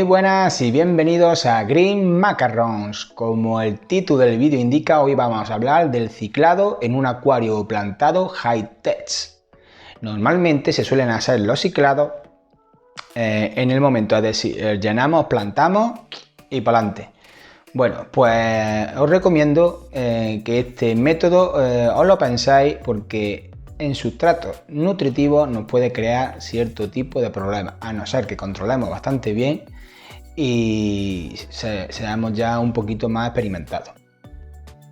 buenas y bienvenidos a Green Macarons. Como el título del vídeo indica, hoy vamos a hablar del ciclado en un acuario plantado high-tech. Normalmente se suelen hacer los ciclados en el momento, es decir, llenamos, plantamos y para adelante. Bueno, pues os recomiendo que este método os lo pensáis porque en sustratos nutritivos nos puede crear cierto tipo de problemas, a no ser que controlemos bastante bien y seamos ya un poquito más experimentados.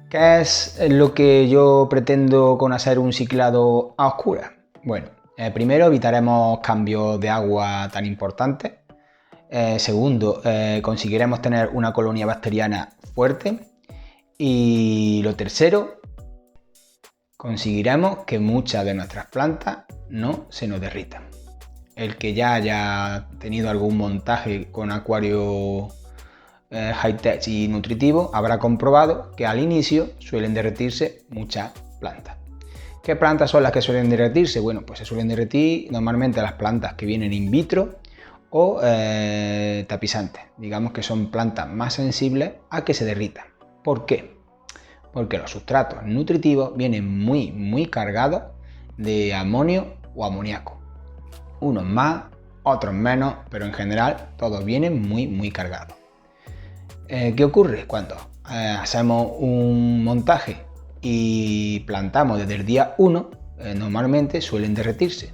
¿Qué es lo que yo pretendo con hacer un ciclado a oscuras? Bueno, primero evitaremos cambios de agua tan importantes. Segundo, conseguiremos tener una colonia bacteriana fuerte. Y lo tercero, conseguiremos que muchas de nuestras plantas no se nos derritan. El que ya haya tenido algún montaje con acuario high-tech y nutritivo habrá comprobado que al inicio suelen derretirse muchas plantas. ¿Qué plantas son las que suelen derretirse? Bueno, pues se suelen derretir normalmente las plantas que vienen in vitro o tapizantes. Digamos que son plantas más sensibles a que se derritan. ¿Por qué? Porque los sustratos nutritivos vienen muy cargados de amonio o amoníaco. Unos más, otros menos, pero en general todos vienen muy cargados. ¿Qué ocurre? Cuando hacemos un montaje y plantamos desde el día 1, normalmente suelen derretirse.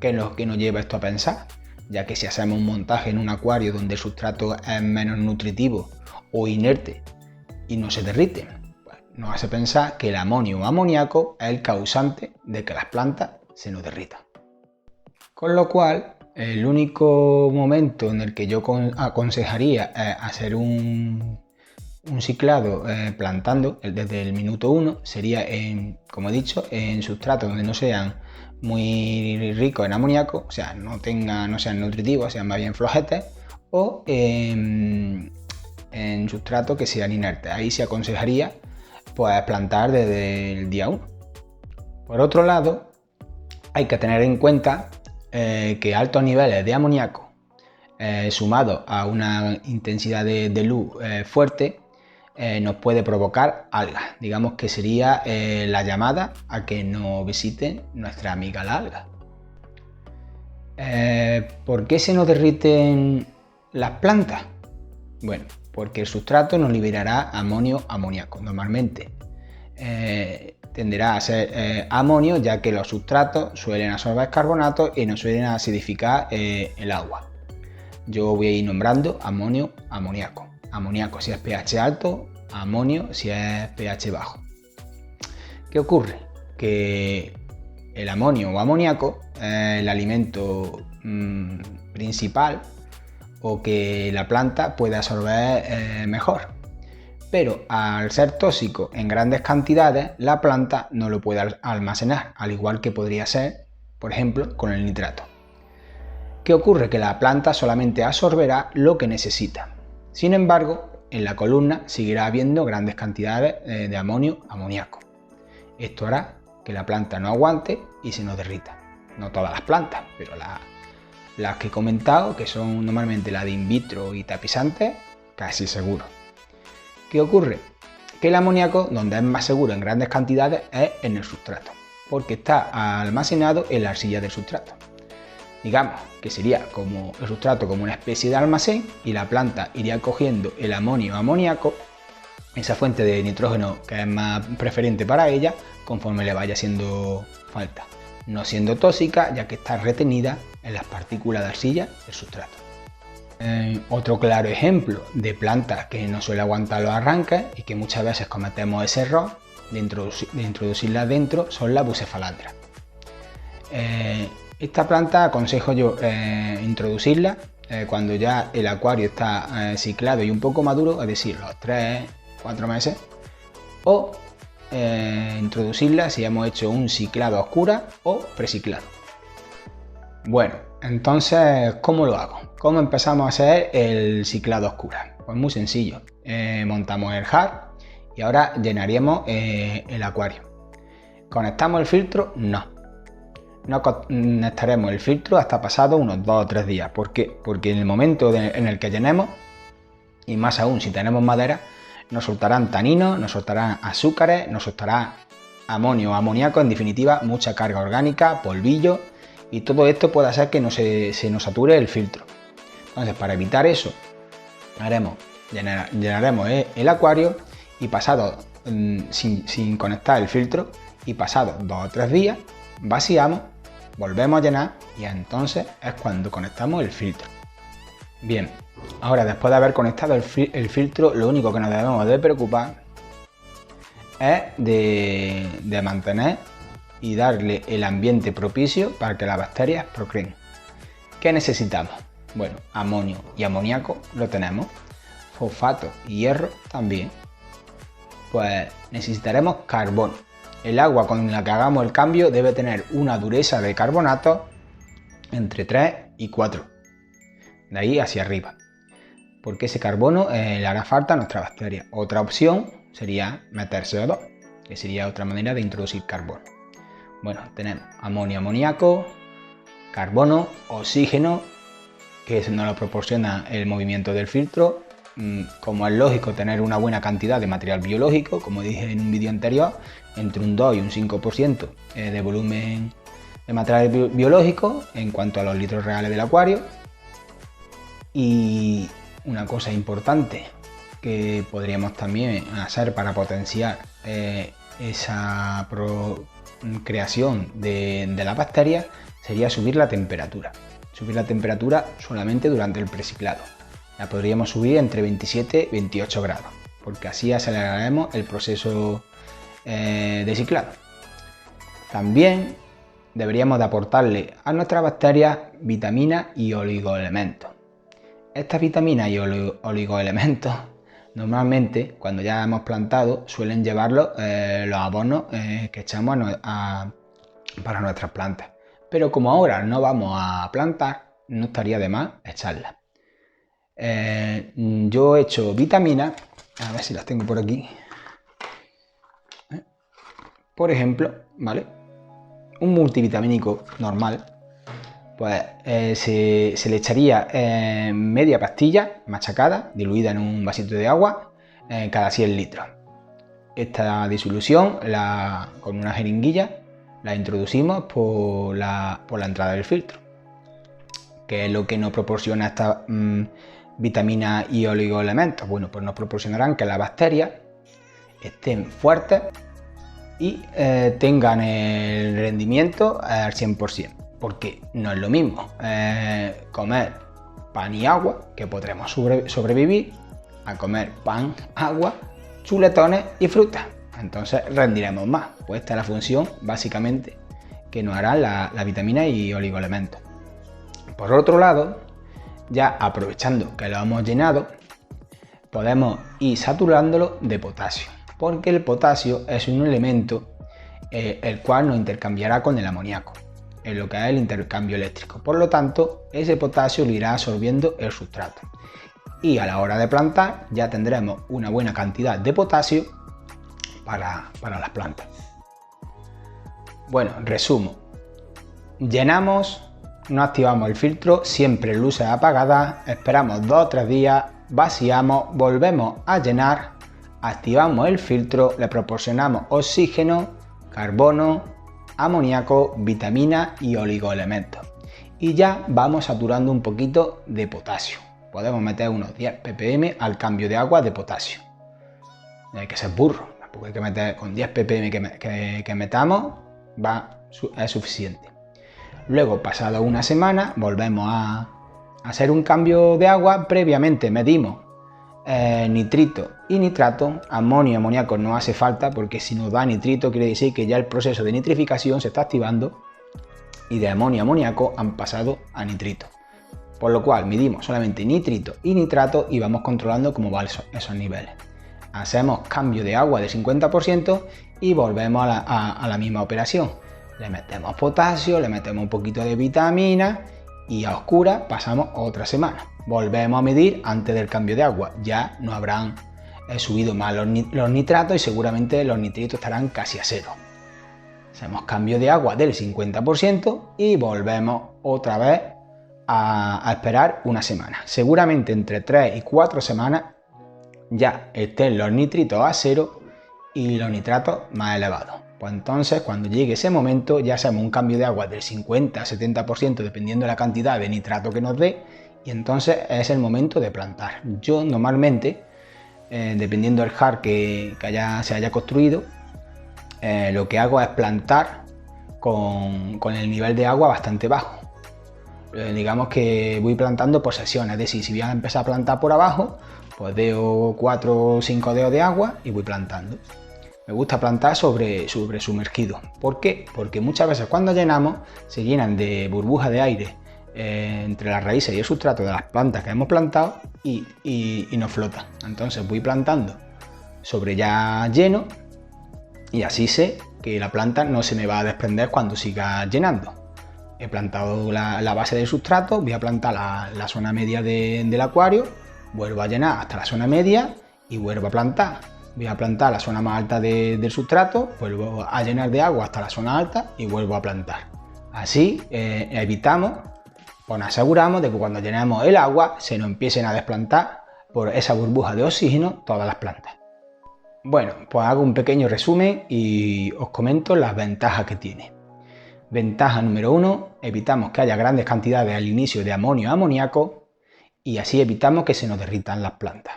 ¿Qué es lo que nos lleva esto a pensar? Ya que si hacemos un montaje en un acuario donde el sustrato es menos nutritivo o inerte y no se derrite, pues nos hace pensar que el amonio o amoníaco es el causante de que las plantas se nos derritan. Con lo cual, el único momento en el que yo aconsejaría hacer un ciclado plantando desde el minuto 1 sería, como he dicho, en sustratos donde no sean muy ricos en amoníaco, o sea, no sean nutritivos, sean más bien flojetes, o en sustratos que sean inertes. Ahí se aconsejaría pues, plantar desde el día 1. Por otro lado, hay que tener en cuenta que altos niveles de amoníaco sumado a una intensidad de luz fuerte nos puede provocar algas. Digamos que sería la llamada a que nos visite nuestra amiga la alga. ¿Por qué se nos derriten las plantas? Bueno, porque el sustrato nos liberará amonio-amoníaco. Normalmente tenderá a ser amonio, ya que los sustratos suelen absorber carbonato y no suelen acidificar el agua. Yo voy a ir nombrando amonio, amoníaco. Amoníaco si es pH alto, amonio si es pH bajo. ¿Qué ocurre? Que el amonio o amoníaco es el alimento principal o que la planta puede absorber mejor. Pero al ser tóxico en grandes cantidades, la planta no lo puede almacenar, al igual que podría ser, por ejemplo, con el nitrato. ¿Qué ocurre? Que la planta solamente absorberá lo que necesita. Sin embargo, en la columna seguirá habiendo grandes cantidades de amonio-amoníaco. Esto hará que la planta no aguante y se nos derrita. No todas las plantas, pero las que he comentado, que son normalmente las de in vitro y tapizantes, casi seguro. ¿Qué ocurre? Que el amoníaco, donde es más seguro en grandes cantidades, es en el sustrato, porque está almacenado en la arcilla del sustrato. Digamos que sería como el sustrato como una especie de almacén y la planta iría cogiendo el amonio amoníaco, esa fuente de nitrógeno que es más preferente para ella, conforme le vaya haciendo falta, no siendo tóxica ya que está retenida en las partículas de arcilla del sustrato. Otro claro ejemplo de plantas que no suele aguantar los arranques y que muchas veces cometemos ese error de introducirlas dentro son las bucephalandras. Esta planta aconsejo yo introducirla cuando ya el acuario está ciclado y un poco maduro, es decir, los 3-4 meses, o introducirla si hemos hecho un ciclado a oscuras o preciclado. Bueno, entonces, ¿cómo lo hago? ¿Cómo empezamos a hacer el ciclado a oscuras? Pues muy sencillo. Montamos el jar y ahora llenaríamos el acuario. ¿Conectamos el filtro? No. no conectaremos el filtro hasta pasado unos 2 o 3 días. ¿Por qué? Porque en el momento en el que llenemos, y más aún si tenemos madera, nos soltarán taninos, nos soltarán azúcares, nos soltará amonio o amoníaco, en definitiva mucha carga orgánica, polvillo, y todo esto puede hacer que se nos sature el filtro. Entonces, para evitar eso, llenaremos el acuario y pasado, sin conectar el filtro, y pasados 2 o 3 días, vaciamos, volvemos a llenar y entonces es cuando conectamos el filtro. Bien, ahora después de haber conectado el filtro, lo único que nos debemos de preocupar es de mantener y darle el ambiente propicio para que las bacterias procreen. ¿Qué necesitamos? Bueno, amonio y amoníaco lo tenemos, fosfato y hierro también. Pues necesitaremos carbono. El agua con la que hagamos el cambio debe tener una dureza de carbonato entre 3 y 4, de ahí hacia arriba, porque ese carbono le hará falta a nuestra bacteria. Otra opción sería meter CO2, que sería otra manera de introducir carbono. Bueno, tenemos amonio, amoníaco, carbono, oxígeno, que nos lo proporciona el movimiento del filtro. Como es lógico tener una buena cantidad de material biológico, como dije en un vídeo anterior, entre un 2 y un 5% de volumen de material biológico en cuanto a los litros reales del acuario. Y una cosa importante que podríamos también hacer para potenciar esa creación de la bacteria sería subir la temperatura. Subir la temperatura solamente durante el preciclado. La podríamos subir entre 27 y 28 grados, porque así aceleraremos el proceso de ciclado. También deberíamos de aportarle a nuestras bacterias vitaminas y oligoelementos. Estas vitaminas y oligoelementos normalmente cuando ya hemos plantado suelen llevarlos los abonos que echamos para nuestras plantas. Pero como ahora no vamos a plantar, no estaría de más echarlas. Yo he hecho vitaminas, a ver si las tengo por aquí. Por ejemplo, ¿vale? Un multivitamínico normal, pues se le echaría media pastilla machacada, diluida en un vasito de agua, cada 100 litros. Esta disolución, con una jeringuilla, la introducimos por la entrada del filtro. ¿Qué es lo que nos proporciona esta vitaminas y oligoelementos? Bueno, pues nos proporcionarán que las bacterias estén fuertes y tengan el rendimiento al 100%. Porque no es lo mismo comer pan y agua, que podremos sobrevivir, a comer pan, agua, chuletones y frutas. Entonces rendiremos más. Pues esta es la función básicamente que nos harán la vitamina y oligoelementos. Por otro lado, ya aprovechando que lo hemos llenado, podemos ir saturándolo de potasio, porque el potasio es un elemento el cual nos intercambiará con el amoníaco en lo que es el intercambio eléctrico. Por lo tanto, ese potasio lo irá absorbiendo el sustrato y a la hora de plantar ya tendremos una buena cantidad de potasio para las plantas. Bueno, resumo. Llenamos, no activamos el filtro, siempre luces apagadas, esperamos 2 o 3 días, vaciamos, volvemos a llenar, activamos el filtro, le proporcionamos oxígeno, carbono, amoníaco, vitaminas y oligoelementos. Y ya vamos saturando un poquito de potasio. Podemos meter unos 10 ppm al cambio de agua de potasio. No hay que ser burro, tampoco hay que meter con 10 ppm que metamos, es suficiente. Luego, pasada una semana, volvemos a hacer un cambio de agua. Previamente medimos nitrito y nitrato. Amonio y amoníaco no hace falta, porque si nos da nitrito quiere decir que ya el proceso de nitrificación se está activando y de amonio y amoníaco han pasado a nitrito. Por lo cual medimos solamente nitrito y nitrato y vamos controlando cómo van esos niveles. Hacemos cambio de agua de 50% y volvemos a la misma operación. Le metemos potasio, le metemos un poquito de vitamina y a oscuras pasamos otra semana. Volvemos a medir antes del cambio de agua. Ya no habrán subido más los nitratos y seguramente los nitritos estarán casi a cero. Hacemos cambio de agua del 50% y volvemos otra vez a esperar una semana. Seguramente entre 3 y 4 semanas ya estén los nitritos a cero y los nitratos más elevados. Pues entonces, cuando llegue ese momento, ya hacemos un cambio de agua del 50-70% dependiendo de la cantidad de nitrato que nos dé, y entonces es el momento de plantar. Yo normalmente, dependiendo del jar que se haya construido, lo que hago es plantar con el nivel de agua bastante bajo. Digamos que voy plantando por sesiones, es decir, si voy a empezar a plantar por abajo, pues deo 4 o 5 dedos de agua y voy plantando. Me gusta plantar sobre sumergido. ¿Por qué? Porque muchas veces cuando llenamos se llenan de burbujas de aire entre las raíces y el sustrato de las plantas que hemos plantado y nos flotan. Entonces voy plantando sobre ya lleno y así sé que la planta no se me va a desprender cuando siga llenando. He plantado la base del sustrato, voy a plantar la zona media del acuario, vuelvo a llenar hasta la zona media y vuelvo a plantar. Voy a plantar la zona más alta del sustrato, vuelvo a llenar de agua hasta la zona alta y vuelvo a plantar. Así evitamos o nos aseguramos de que cuando llenemos el agua se nos empiecen a desplantar por esa burbuja de oxígeno todas las plantas. Bueno, pues hago un pequeño resumen y os comento las ventajas que tiene. Ventaja número 1, evitamos que haya grandes cantidades al inicio de amonio y amoníaco y así evitamos que se nos derritan las plantas.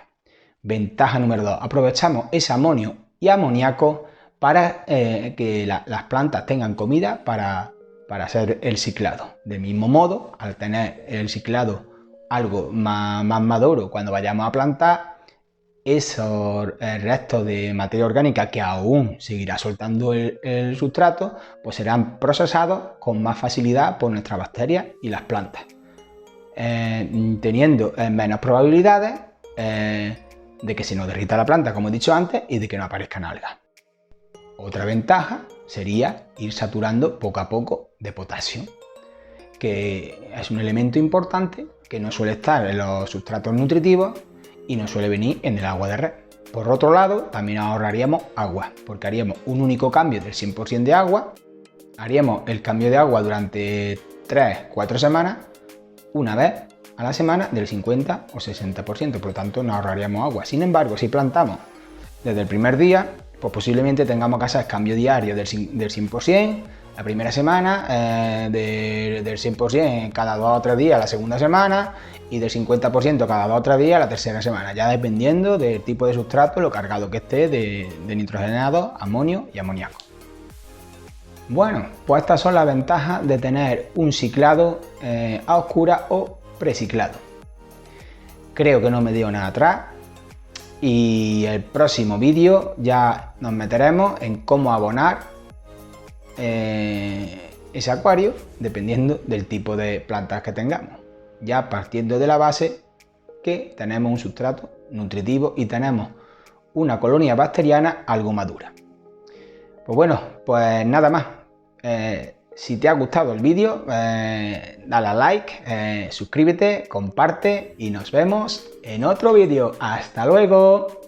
Ventaja número 2, aprovechamos ese amonio y amoníaco para que las plantas tengan comida para hacer el ciclado. Del mismo modo, al tener el ciclado algo más maduro cuando vayamos a plantar, esos restos de materia orgánica que aún seguirá soltando el sustrato, pues serán procesados con más facilidad por nuestras bacterias y las plantas, teniendo menos probabilidades de que se nos derrita la planta, como he dicho antes, y de que no aparezcan algas. Otra ventaja sería ir saturando poco a poco de potasio, que es un elemento importante que no suele estar en los sustratos nutritivos y no suele venir en el agua de red. Por otro lado, también ahorraríamos agua, porque haríamos un único cambio del 100% de agua, haríamos el cambio de agua durante 3-4 semanas, una vez a la semana del 50 o 60%, por lo tanto nos ahorraríamos agua. Sin embargo, si plantamos desde el primer día, pues posiblemente tengamos que hacer cambio diario del 100%, la primera semana, del 100% cada 2 o 3 días la segunda semana y del 50% cada 2 o 3 días la tercera semana, ya dependiendo del tipo de sustrato, lo cargado que esté de nitrogenados, amonio y amoníaco. Bueno, pues estas son las ventajas de tener un ciclado a oscuras o preciclado. Creo que no me dio nada atrás y el próximo vídeo ya nos meteremos en cómo abonar ese acuario dependiendo del tipo de plantas que tengamos, ya partiendo de la base que tenemos un sustrato nutritivo y tenemos una colonia bacteriana algo madura. Pues bueno, pues nada más. Si te ha gustado el vídeo, dale a like, suscríbete, comparte y nos vemos en otro vídeo. ¡Hasta luego!